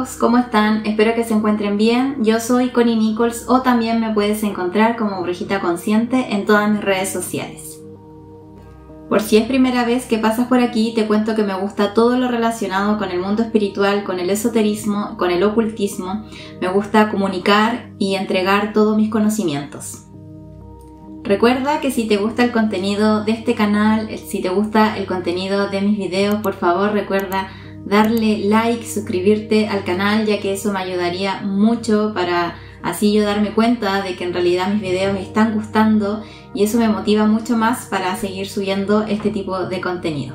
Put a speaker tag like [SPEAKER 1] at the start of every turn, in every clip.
[SPEAKER 1] amigos, ¿cómo están? Espero que se encuentren bien. Yo soy Connie Nichols o también me puedes encontrar como Brujita Consciente en todas mis redes sociales. Por si es primera vez que pasas por aquí, te cuento que me gusta todo lo relacionado con el mundo espiritual, con el esoterismo, con el ocultismo. Me gusta comunicar y entregar todos mis conocimientos. Recuerda que si te gusta el contenido de este canal, si te gusta el contenido de mis videos, por favor recuerda darle like, suscribirte al canal, ya que eso me ayudaría mucho para así yo darme cuenta de que en realidad mis videos me están gustando y eso me motiva mucho más para seguir subiendo este tipo de contenido.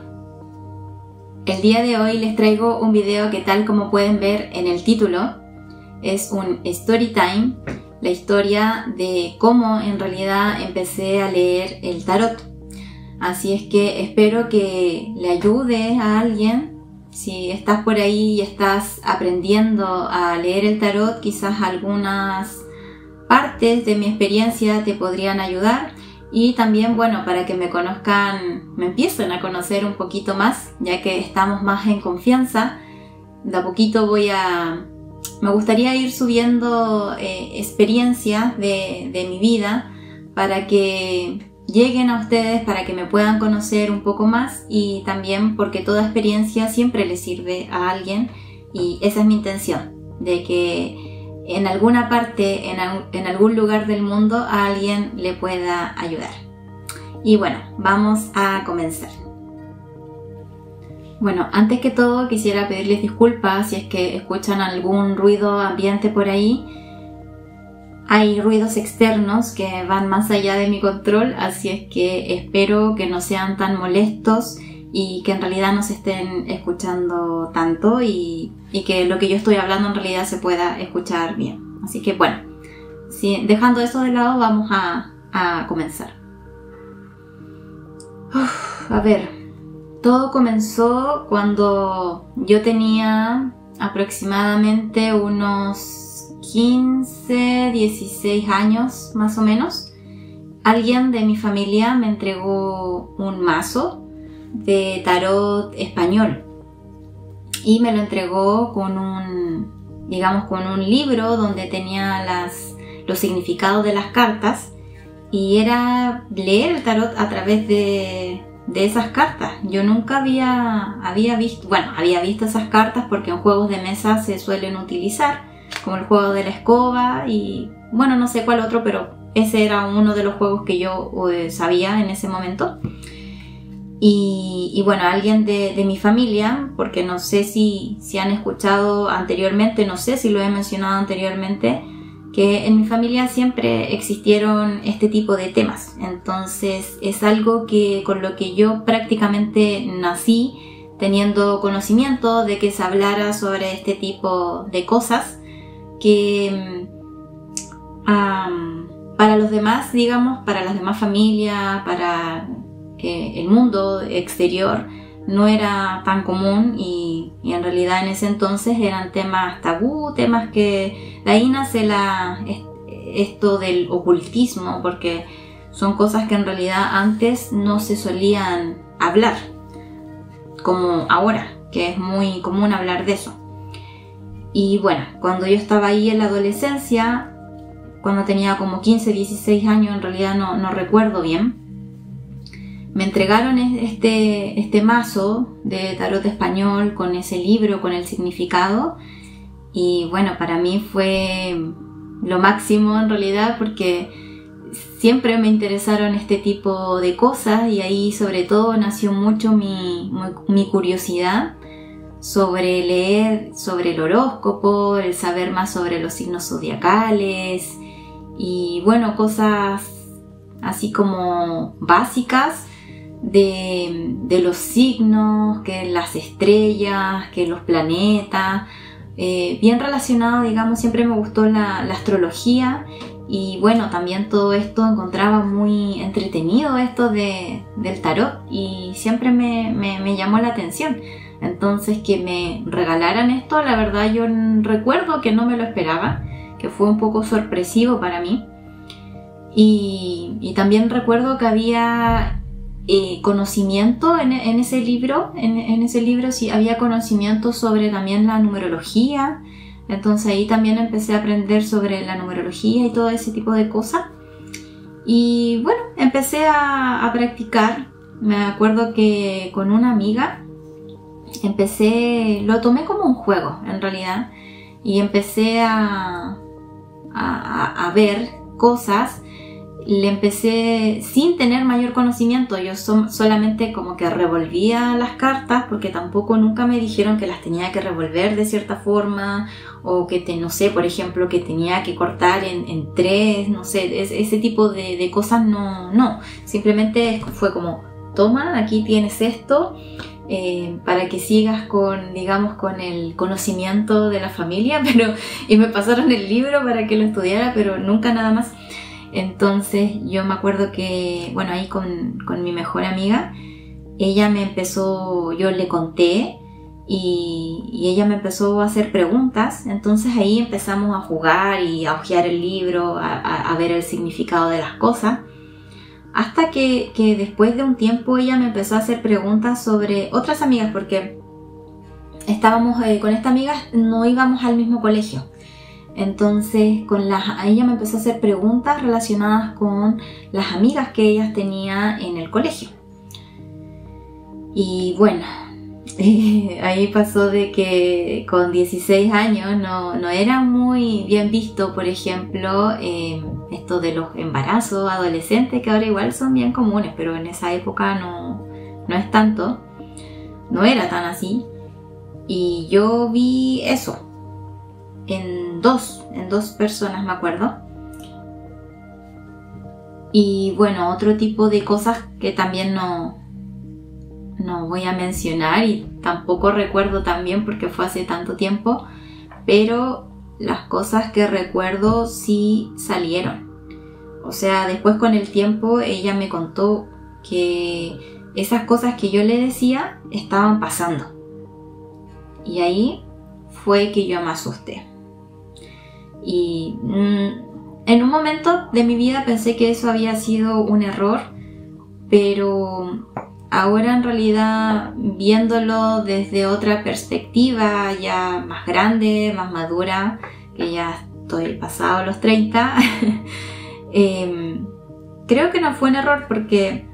[SPEAKER 1] El día de hoy les traigo un video que, tal como pueden ver en el título, es un story time, la historia de cómo en realidad empecé a leer el tarot. Así es que espero que le ayude a alguien. Si estás por ahí y estás aprendiendo a leer el tarot, quizás algunas partes de mi experiencia te podrían ayudar. Y también, bueno, para que me conozcan, me empiecen a conocer un poquito más, ya que estamos más en confianza. De a poquito me gustaría ir subiendo experiencias de mi vida para que lleguen a ustedes, para que me puedan conocer un poco más, y también porque toda experiencia siempre le sirve a alguien y esa es mi intención, de que en alguna parte, en algún lugar del mundo a alguien le pueda ayudar. Y bueno, vamos a comenzar. Bueno, antes que todo quisiera pedirles disculpas si es que escuchan algún ruido ambiente por ahí. Hay ruidos externos que van más allá de mi control, así es que espero que no sean tan molestos y que en realidad no se estén escuchando tanto y que lo que yo estoy hablando en realidad se pueda escuchar bien. Así que bueno, dejando eso de lado, vamos a comenzar. A ver, todo comenzó cuando yo tenía aproximadamente unos 15, 16 años más o menos. Alguien de mi familia me entregó un mazo de tarot español y me lo entregó con un libro donde tenía los significados de las cartas, y era leer el tarot a través de esas cartas. Yo nunca había visto esas cartas porque en juegos de mesa se suelen utilizar, como el juego de la escoba y bueno, no sé cuál otro, pero ese era uno de los juegos que yo sabía en ese momento. Y bueno, alguien de mi familia, porque no sé si han escuchado anteriormente, no sé si lo he mencionado anteriormente, que en mi familia siempre existieron este tipo de temas. Entonces es algo con lo que yo prácticamente nací, teniendo conocimiento de que se hablara sobre este tipo de cosas que para los demás, digamos, para las demás familias, para el mundo exterior no era tan común y en realidad en ese entonces eran temas tabú, temas que de ahí nace esto del ocultismo, porque son cosas que en realidad antes no se solían hablar como ahora, que es muy común hablar de eso. Y bueno, cuando yo estaba ahí en la adolescencia, cuando tenía como 15, 16 años, en realidad no recuerdo bien, me entregaron este mazo de tarot español con ese libro, con el significado, y bueno, para mí fue lo máximo en realidad, porque siempre me interesaron este tipo de cosas y ahí sobre todo nació mucho mi curiosidad sobre leer sobre el horóscopo, el saber más sobre los signos zodiacales y bueno, cosas así como básicas de los signos, que las estrellas, que los planetas, bien relacionado, digamos. Siempre me gustó la astrología y bueno, también todo esto encontraba muy entretenido esto del tarot y siempre me llamó la atención. Entonces, que me regalaran esto, la verdad yo recuerdo que no me lo esperaba, que fue un poco sorpresivo para mí. Y también recuerdo que había conocimiento en ese libro. En ese libro sí había conocimiento sobre también la numerología. Entonces ahí también empecé a aprender sobre la numerología y todo ese tipo de cosas. Y bueno, empecé a practicar. Me acuerdo que con una amiga lo tomé como un juego en realidad. Y empecé a ver cosas. Le empecé sin tener mayor conocimiento. Yo solamente como que revolvía las cartas, porque tampoco nunca me dijeron que las tenía que revolver de cierta forma, o que no sé, por ejemplo, que tenía que cortar en tres, no sé, ese tipo de cosas no. Simplemente fue como, toma, aquí tienes esto, para que sigas con, digamos, con el conocimiento de la familia, y me pasaron el libro para que lo estudiara, pero nunca nada más. Entonces yo me acuerdo que, bueno, ahí con mi mejor amiga, ella me empezó, yo le conté y ella me empezó a hacer preguntas. Entonces ahí empezamos a jugar y a hojear el libro, a ver el significado de las cosas, hasta que después de un tiempo ella me empezó a hacer preguntas sobre otras amigas, porque estábamos con esta amiga, no íbamos al mismo colegio. Entonces ella me empezó a hacer preguntas relacionadas con las amigas que ella tenía en el colegio. Y bueno, ahí pasó de que con 16 años no era muy bien visto, por ejemplo, esto de los embarazos adolescentes, que ahora igual son bien comunes, pero en esa época no es tanto, no era tan así. Y yo vi eso en dos personas, me acuerdo. Y bueno, otro tipo de cosas que también no voy a mencionar, y tampoco recuerdo tan bien porque fue hace tanto tiempo, pero las cosas que recuerdo sí salieron. O sea, después con el tiempo ella me contó que esas cosas que yo le decía estaban pasando. Y ahí fue que yo me asusté. Y en un momento de mi vida pensé que eso había sido un error, pero ahora en realidad, viéndolo desde otra perspectiva, ya más grande, más madura, que ya estoy pasado los 30, creo que no fue un error, porque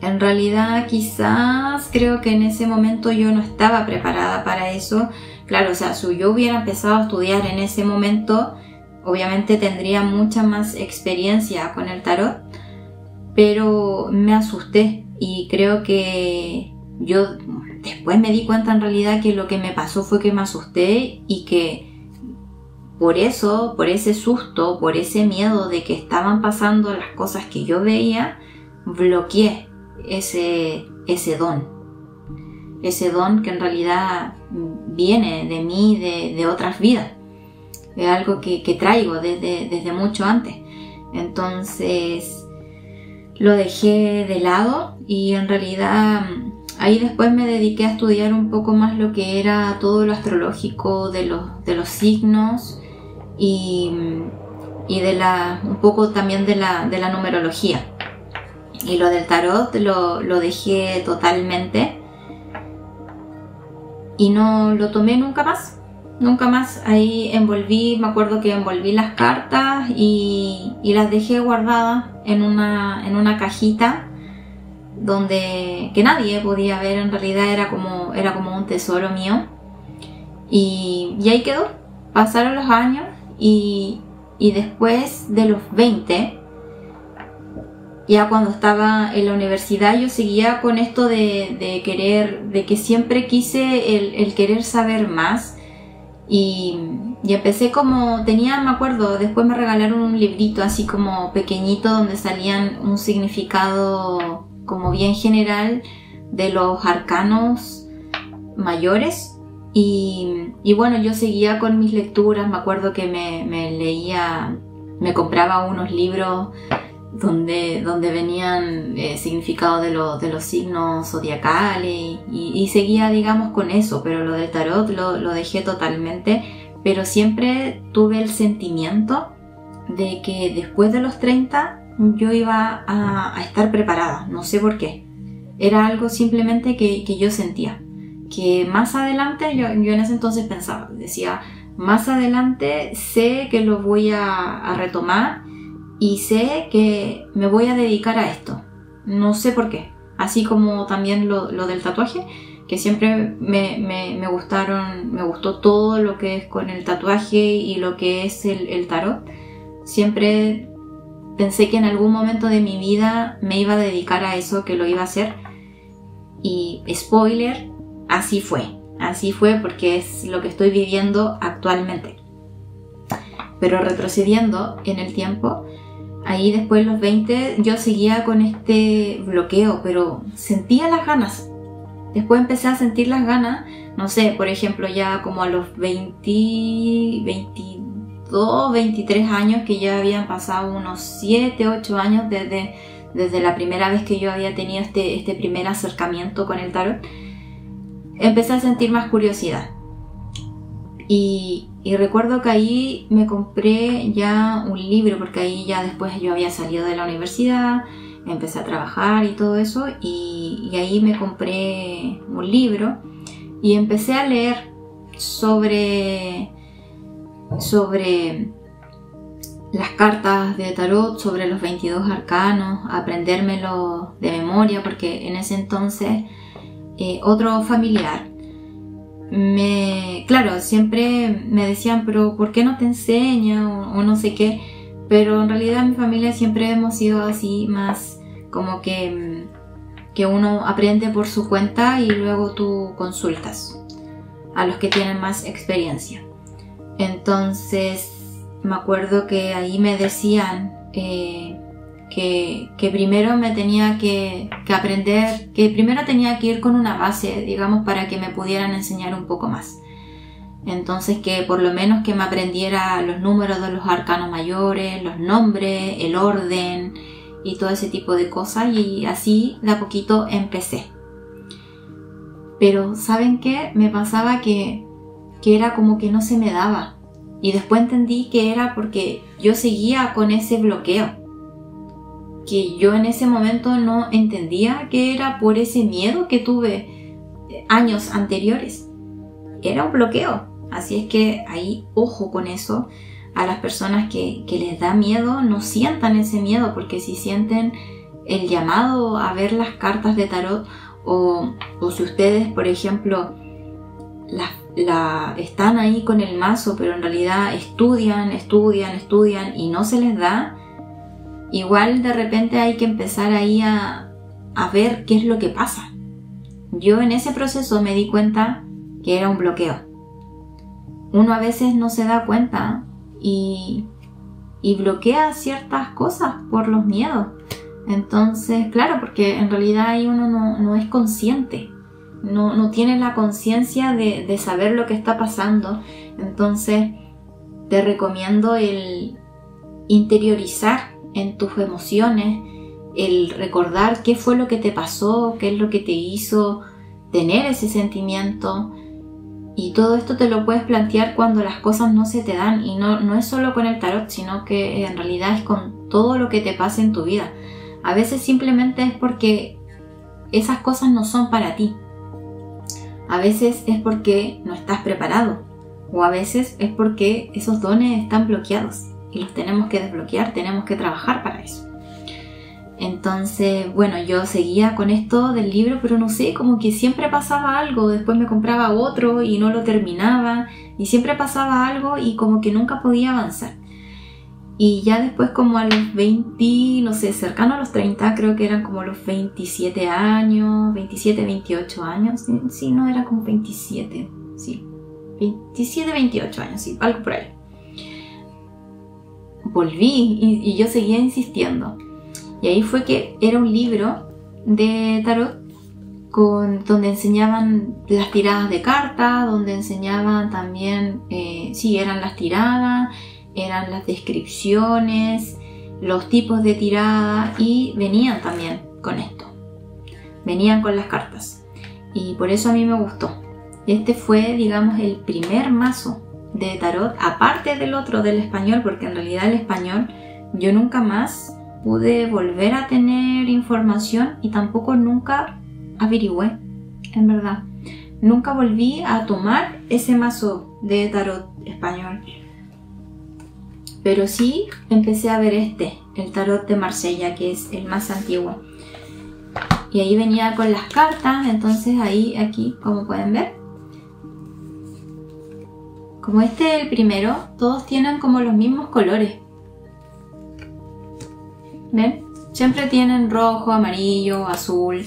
[SPEAKER 1] en realidad quizás creo que en ese momento yo no estaba preparada para eso. Claro, o sea, si yo hubiera empezado a estudiar en ese momento, obviamente tendría mucha más experiencia con el tarot, pero me asusté, y creo que yo después me di cuenta en realidad que lo que me pasó fue que me asusté, y que por eso, por ese susto, por ese miedo de que estaban pasando las cosas que yo veía, bloqueé ese don que en realidad viene de mí, de otras vidas. Es algo que traigo desde mucho antes. Entonces lo dejé de lado, y en realidad ahí después me dediqué a estudiar un poco más lo que era todo lo astrológico de los signos, y un poco también de la numerología. Y lo del tarot lo dejé totalmente, y no lo tomé nunca más. Ahí me acuerdo que envolví las cartas y las dejé guardadas en una cajita que nadie podía ver. En realidad era como un tesoro mío, y ahí quedó. Pasaron los años, y después de los 20, ya cuando estaba en la universidad, yo seguía con esto de que siempre quise el querer saber más, y empecé me acuerdo, después me regalaron un librito así como pequeñito, donde salían un significado como bien general de los arcanos mayores, y bueno, yo seguía con mis lecturas. Me acuerdo que me compraba unos libros donde venían significados de los signos zodiacales, y seguía, digamos, con eso. Pero lo del tarot lo dejé totalmente, pero siempre tuve el sentimiento de que después de los 30 yo iba a estar preparada, no sé por qué. Era algo simplemente que yo sentía, que más adelante, yo en ese entonces pensaba, decía, más adelante sé que lo voy a retomar y sé que me voy a dedicar a esto, no sé por qué. Así como también lo del tatuaje, que siempre me gustó todo lo que es con el tatuaje y lo que es el tarot. Siempre pensé que en algún momento de mi vida me iba a dedicar a eso, que lo iba a hacer. Y spoiler, así fue porque es lo que estoy viviendo actualmente. Pero retrocediendo en el tiempo, ahí después de los 20 yo seguía con este bloqueo, pero sentía las ganas. Después empecé a sentir las ganas, no sé, por ejemplo, ya como a los 22, 23 años, que ya habían pasado unos 7, 8 años desde la primera vez que yo había tenido este primer acercamiento con el tarot, empecé a sentir más curiosidad. Y recuerdo que ahí me compré ya un libro, porque ahí ya después yo había salido de la universidad, empecé a trabajar y todo eso, y ahí me compré un libro y empecé a leer sobre las cartas de tarot, sobre los 22 arcanos, aprendérmelo de memoria, porque en ese entonces otro familiar claro, siempre me decían, pero ¿por qué no te enseña? O no sé qué, pero en realidad en mi familia siempre hemos sido así, más como que uno aprende por su cuenta y luego tú consultas a los que tienen más experiencia. Entonces me acuerdo que ahí me decían que primero me tenía que aprender, que primero tenía que ir con una base, digamos, para que me pudieran enseñar un poco más. Entonces que por lo menos que me aprendiera los números de los arcanos mayores, los nombres, el orden y todo ese tipo de cosas, y así de a poquito empecé. Pero ¿saben qué? Me pasaba que era como que no se me daba, y después entendí que era porque yo seguía con ese bloqueo, que yo en ese momento no entendía que era por ese miedo que tuve años anteriores. Era un bloqueo. Así es que ahí, ojo con eso. A las personas que les da miedo, no sientan ese miedo, porque si sienten el llamado a ver las cartas de tarot, o si ustedes, por ejemplo, están ahí con el mazo, pero en realidad estudian y no se les da, igual de repente hay que empezar ahí a ver qué es lo que pasa. Yo en ese proceso me di cuenta que era un bloqueo. Uno a veces no se da cuenta y bloquea ciertas cosas por los miedos. Entonces, claro, porque en realidad ahí uno no es consciente, no tiene la conciencia de saber lo que está pasando. Entonces te recomiendo el interiorizar en tus emociones, el recordar qué fue lo que te pasó, qué es lo que te hizo tener ese sentimiento. Y todo esto te lo puedes plantear cuando las cosas no se te dan, y no es solo con el tarot, sino que en realidad es con todo lo que te pasa en tu vida. A veces simplemente es porque esas cosas no son para ti. A veces es porque no estás preparado, o a veces es porque esos dones están bloqueados y los tenemos que desbloquear, tenemos que trabajar para eso. Entonces, bueno, yo seguía con esto del libro, pero no sé, como que siempre pasaba algo. Después me compraba otro y no lo terminaba, y siempre pasaba algo y como que nunca podía avanzar. Y ya después, como a los 20, no sé, cercano a los 30, creo que eran como los 27 años, 27, 28 años, sí, no, era como 27, sí, 27, 28 años, sí, algo por ahí. Volví y yo seguía insistiendo. Y ahí fue que era un libro de tarot donde enseñaban las tiradas de cartas, donde enseñaban también, eran las tiradas, eran las descripciones, los tipos de tirada, y venían también con esto, venían con las cartas, y por eso a mí me gustó. Este fue, digamos, el primer mazo de tarot, aparte del otro, del español, porque en realidad el español yo nunca más pude volver a tener información y tampoco nunca averigüé, en verdad. Nunca volví a tomar ese mazo de tarot español. Pero sí empecé a ver el tarot de Marsella, que es el más antiguo. Y ahí venía con las cartas, entonces aquí, como pueden ver. Como este es el primero, todos tienen como los mismos colores. ¿Ven? Siempre tienen rojo, amarillo, azul.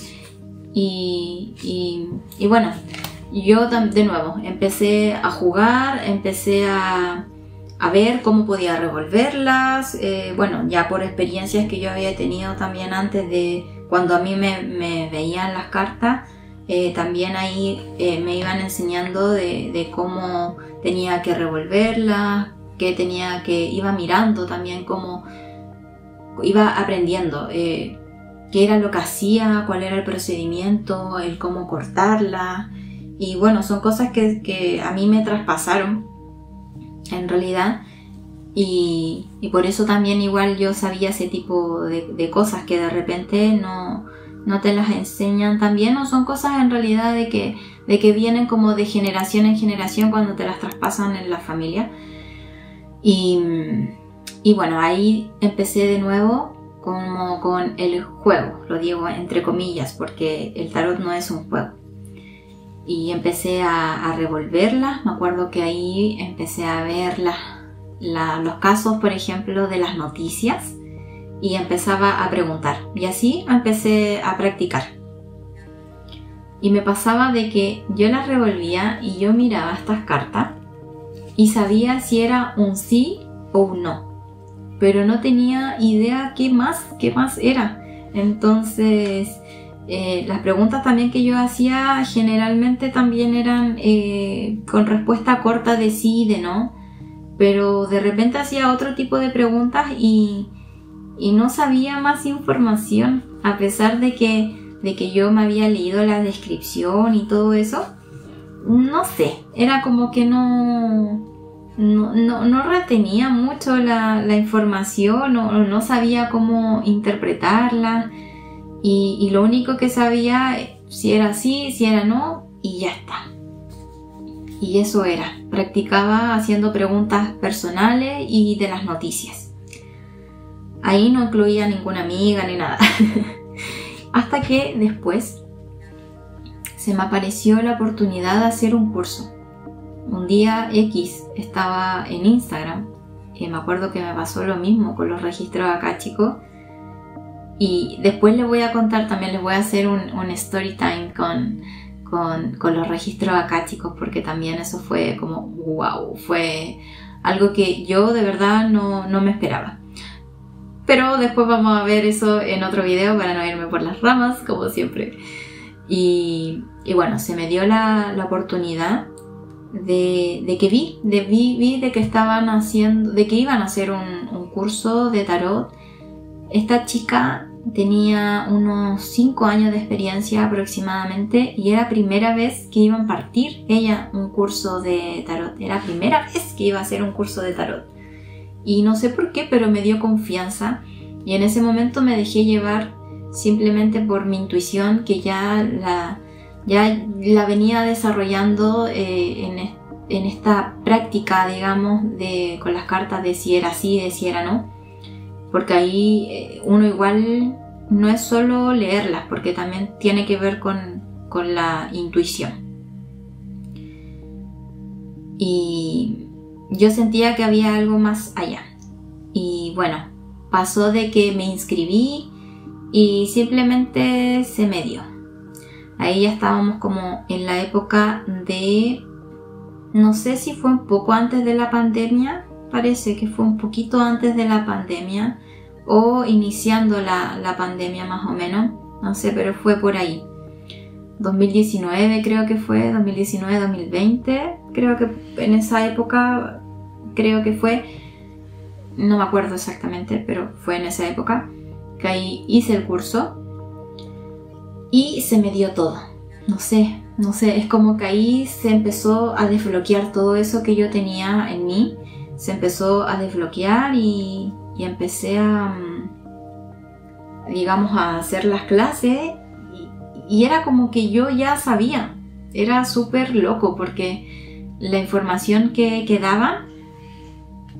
[SPEAKER 1] Y bueno, yo de nuevo empecé a jugar, empecé a ver cómo podía revolverlas. Bueno, ya por experiencias que yo había tenido también antes de cuando a mí me veían las cartas, también ahí me iban enseñando de cómo tenía que revolverlas, iba mirando también cómo iba aprendiendo qué era lo que hacía, cuál era el procedimiento, el cómo cortarla. Y bueno, son cosas que a mí me traspasaron en realidad, y por eso también igual yo sabía ese tipo de cosas que de repente no te las enseñan también, o son cosas en realidad de que vienen como de generación en generación cuando te las traspasan en la familia. Y bueno, ahí empecé de nuevo como con el juego, lo digo entre comillas porque el tarot no es un juego. Y empecé a revolverlas. Me acuerdo que ahí empecé a ver los casos, por ejemplo, de las noticias, y empezaba a preguntar. Y así empecé a practicar. Y me pasaba de que yo las revolvía y yo miraba estas cartas y sabía si era un sí o un no, pero no tenía idea qué más era. Entonces las preguntas también que yo hacía generalmente también eran con respuesta corta de sí y de no, pero de repente hacía otro tipo de preguntas y no sabía más información, a pesar de que yo me había leído la descripción y todo eso. No sé, era como que no retenía mucho la información, no sabía cómo interpretarla, y lo único que sabía si era sí, si era no, y ya está. Y eso era, practicaba haciendo preguntas personales y de las noticias. Ahí no incluía ninguna amiga ni nada. Hasta que después se me apareció la oportunidad de hacer un curso. Un día X estaba en Instagram, y me acuerdo que me pasó lo mismo con los registros akáshicos, y después les voy a contar, también les voy a hacer un story time con los registros akáshicos, porque también eso fue como wow, fue algo que yo de verdad no me esperaba. Pero después vamos a ver eso en otro video para no irme por las ramas, como siempre. Y bueno, se me dio la oportunidad de que vi de que estaban haciendo, de que iban a hacer un curso de tarot. Esta chica tenía unos 5 años de experiencia aproximadamente, y era primera vez que iba a impartir ella un curso de tarot. Era primera vez que iba a hacer un curso de tarot. Y no sé por qué, pero me dio confianza, y en ese momento me dejé llevar simplemente por mi intuición, que ya la venía desarrollando en esta práctica, digamos, con las cartas, de si era sí, de si era no. Porque ahí uno igual no es solo leerlas, porque también tiene que ver con la intuición. Y yo sentía que había algo más allá. Y bueno, pasó de que me inscribí y simplemente se me dio. Ahí ya estábamos como en la época de, no sé si fue un poco antes de la pandemia, parece que fue un poquito antes de la pandemia, o iniciando la pandemia más o menos, no sé, pero fue por ahí. 2019 creo que fue, 2019-2020, creo que en esa época, creo que fue, no me acuerdo exactamente, pero fue en esa época que ahí hice el curso y se me dio todo. No sé, es como que ahí se empezó a desbloquear todo eso que yo tenía en mí, se empezó a desbloquear y empecé a digamos, a hacer las clases y era como que yo ya sabía. Era súper loco porque la información que daban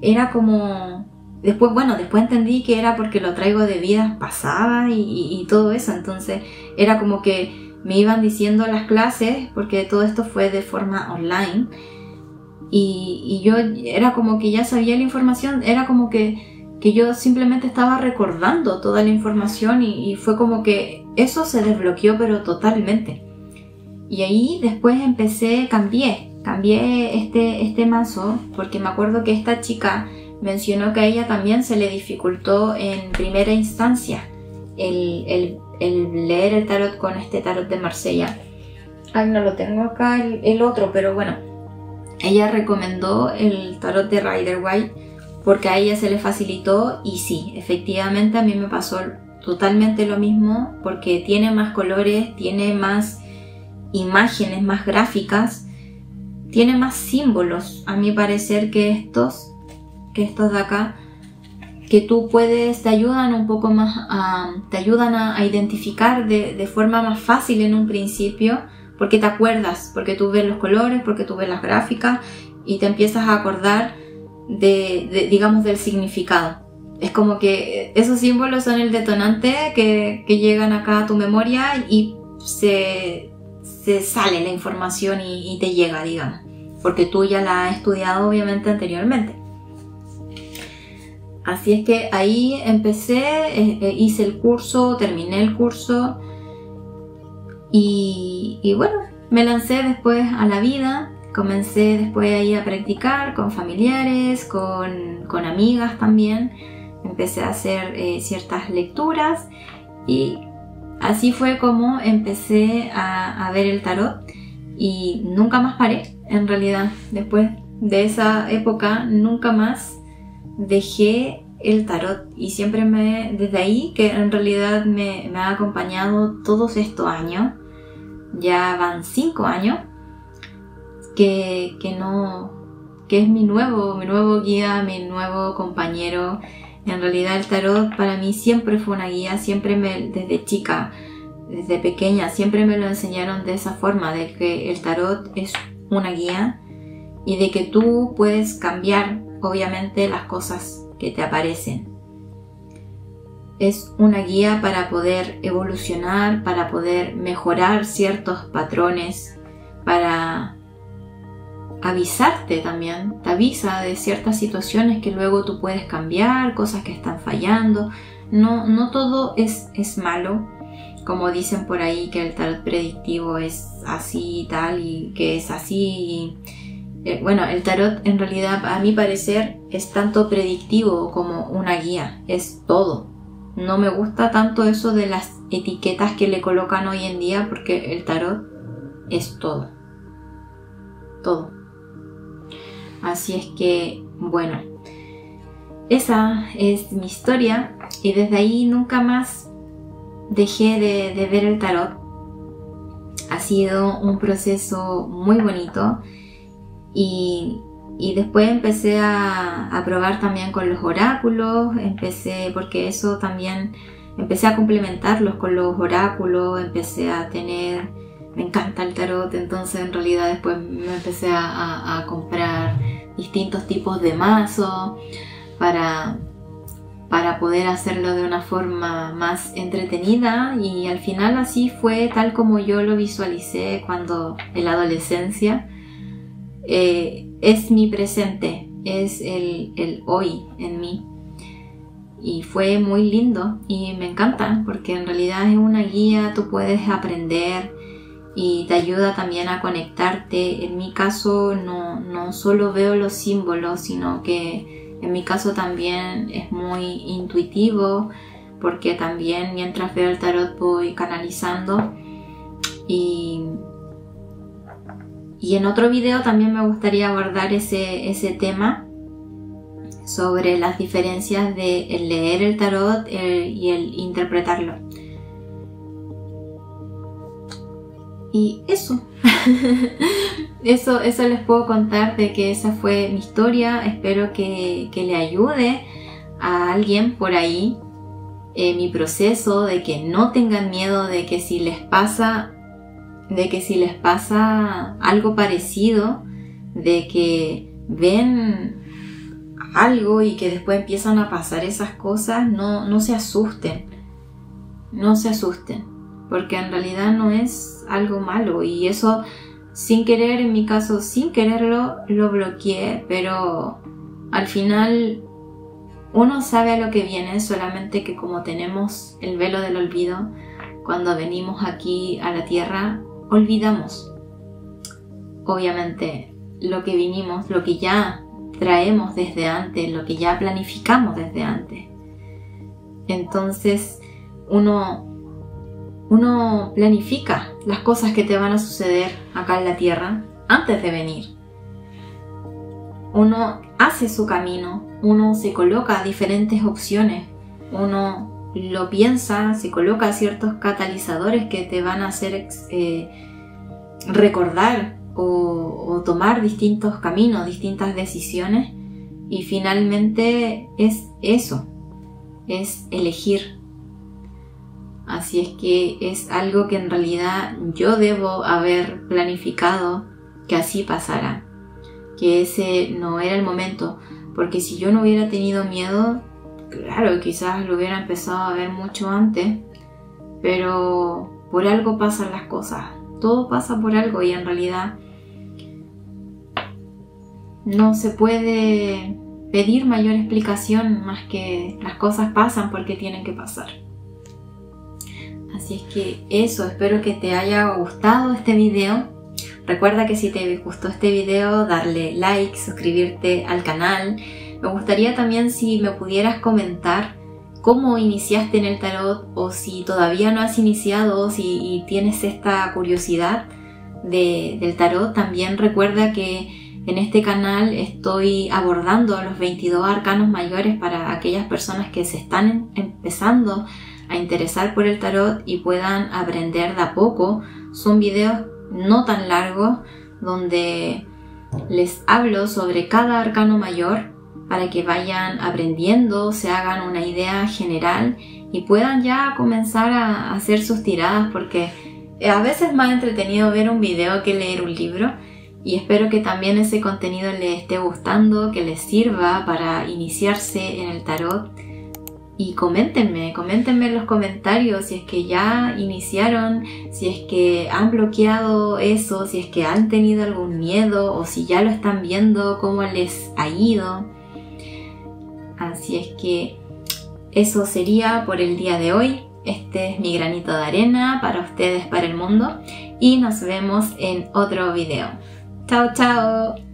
[SPEAKER 1] era como... Después entendí que era porque lo traigo de vidas pasadas y todo eso. Entonces era como que me iban diciendo las clases, porque todo esto fue de forma online. Y yo era como que ya sabía la información, era como que yo simplemente estaba recordando toda la información y fue como que eso se desbloqueó pero totalmente. Y ahí después cambié este mazo, porque me acuerdo que esta chica mencionó que a ella también se le dificultó en primera instancia el leer el tarot con este tarot de Marsella. Ay, no lo tengo acá el otro, pero bueno, ella recomendó el tarot de Rider-Waite porque a ella se le facilitó y sí, efectivamente a mí me pasó totalmente lo mismo, porque tiene más colores, tiene más imágenes, más gráficas, tiene más símbolos, a mi parecer, que estos de acá, que tú te ayudan un poco más te ayudan a identificar de forma más fácil en un principio, porque te acuerdas, porque tú ves los colores, porque tú ves las gráficas y te empiezas a acordar digamos, del significado. Es como que esos símbolos son el detonante que llegan acá a tu memoria y se sale la información y te llega, digamos, porque tú ya la has estudiado obviamente anteriormente. Así es que ahí empecé, hice el curso, terminé el curso y bueno, me lancé después a la vida. Comencé después ahí a practicar con familiares, con amigas también. Empecé a hacer ciertas lecturas y así fue como empecé a ver el tarot y nunca más paré, en realidad. Después de esa época nunca más dejé el tarot y siempre desde ahí, que en realidad me ha acompañado todos estos años, ya van 5 años, que es mi nuevo guía, mi nuevo compañero. En realidad el tarot para mí siempre fue una guía, desde chica, desde pequeña, siempre me lo enseñaron de esa forma, de que el tarot es una guía y de que tú puedes cambiar, obviamente, las cosas que te aparecen. Es una guía para poder evolucionar, para poder mejorar ciertos patrones, para avisarte también, te avisa de ciertas situaciones que luego tú puedes cambiar, cosas que están fallando. No todo es malo, como dicen por ahí que el tarot predictivo es así y tal, y que es así. Bueno, el tarot en realidad, a mi parecer, es tanto predictivo como una guía, es todo. No me gusta tanto eso de las etiquetas que le colocan hoy en día, porque el tarot es todo. Así es que, bueno, esa es mi historia y desde ahí nunca más dejé de ver el tarot. Ha sido un proceso muy bonito y después empecé a probar también con los oráculos, porque eso también empecé a complementarlos con los oráculos, me encanta el tarot, entonces en realidad después me empecé a comprar distintos tipos de mazos para poder hacerlo de una forma más entretenida, y al final así fue tal como yo lo visualicé en la adolescencia. Es mi presente, es el hoy en mí, y fue muy lindo y me encanta porque en realidad es una guía, tú puedes aprender y te ayuda también a conectarte. En mi caso no solo veo los símbolos, sino que en mi caso también es muy intuitivo, porque también mientras veo el tarot voy canalizando. Y en otro video también me gustaría abordar ese tema sobre las diferencias de el leer el tarot y el interpretarlo. Y eso, eso les puedo contar, de que esa fue mi historia. Espero que le ayude a alguien por ahí mi proceso, de que no tengan miedo, de que si les pasa algo parecido, de que ven algo y que después empiezan a pasar esas cosas, no se asusten, porque en realidad no es algo malo. Y eso, sin querer, en mi caso, sin quererlo, lo bloqueé, pero al final uno sabe a lo que viene, solamente que como tenemos el velo del olvido, cuando venimos aquí a la tierra, olvidamos. Obviamente, lo que vinimos, lo que ya traemos desde antes, lo que ya planificamos desde antes. Entonces, uno planifica las cosas que te van a suceder acá en la tierra antes de venir. Uno hace su camino, uno se coloca diferentes opciones, uno lo piensa, se coloca ciertos catalizadores que te van a hacer recordar o tomar distintos caminos, distintas decisiones, y finalmente es eso, es elegir. Así es que es algo que en realidad yo debo haber planificado que así pasara, que ese no era el momento, porque si yo no hubiera tenido miedo, claro, quizás lo hubiera empezado a ver mucho antes, pero por algo pasan las cosas, todo pasa por algo, y en realidad no se puede pedir mayor explicación más que las cosas pasan porque tienen que pasar. Así es que eso, espero que te haya gustado este video. Recuerda que si te gustó este video, darle like, suscribirte al canal. Me gustaría también si me pudieras comentar cómo iniciaste en el tarot, o si todavía no has iniciado, si tienes esta curiosidad del tarot. También recuerda que en este canal estoy abordando los 22 arcanos mayores para aquellas personas que se están empezando a interesar por el tarot y puedan aprender de a poco. Son videos no tan largos donde les hablo sobre cada arcano mayor para que vayan aprendiendo, se hagan una idea general y puedan ya comenzar a hacer sus tiradas, porque a veces es más entretenido ver un video que leer un libro. Y espero que también ese contenido les esté gustando, que les sirva para iniciarse en el tarot. Y coméntenme en los comentarios si es que ya iniciaron, si es que han bloqueado eso, si es que han tenido algún miedo o si ya lo están viendo, cómo les ha ido. Así es que eso sería por el día de hoy. Este es mi granito de arena para ustedes, para el mundo. Y nos vemos en otro video. Chao, chao.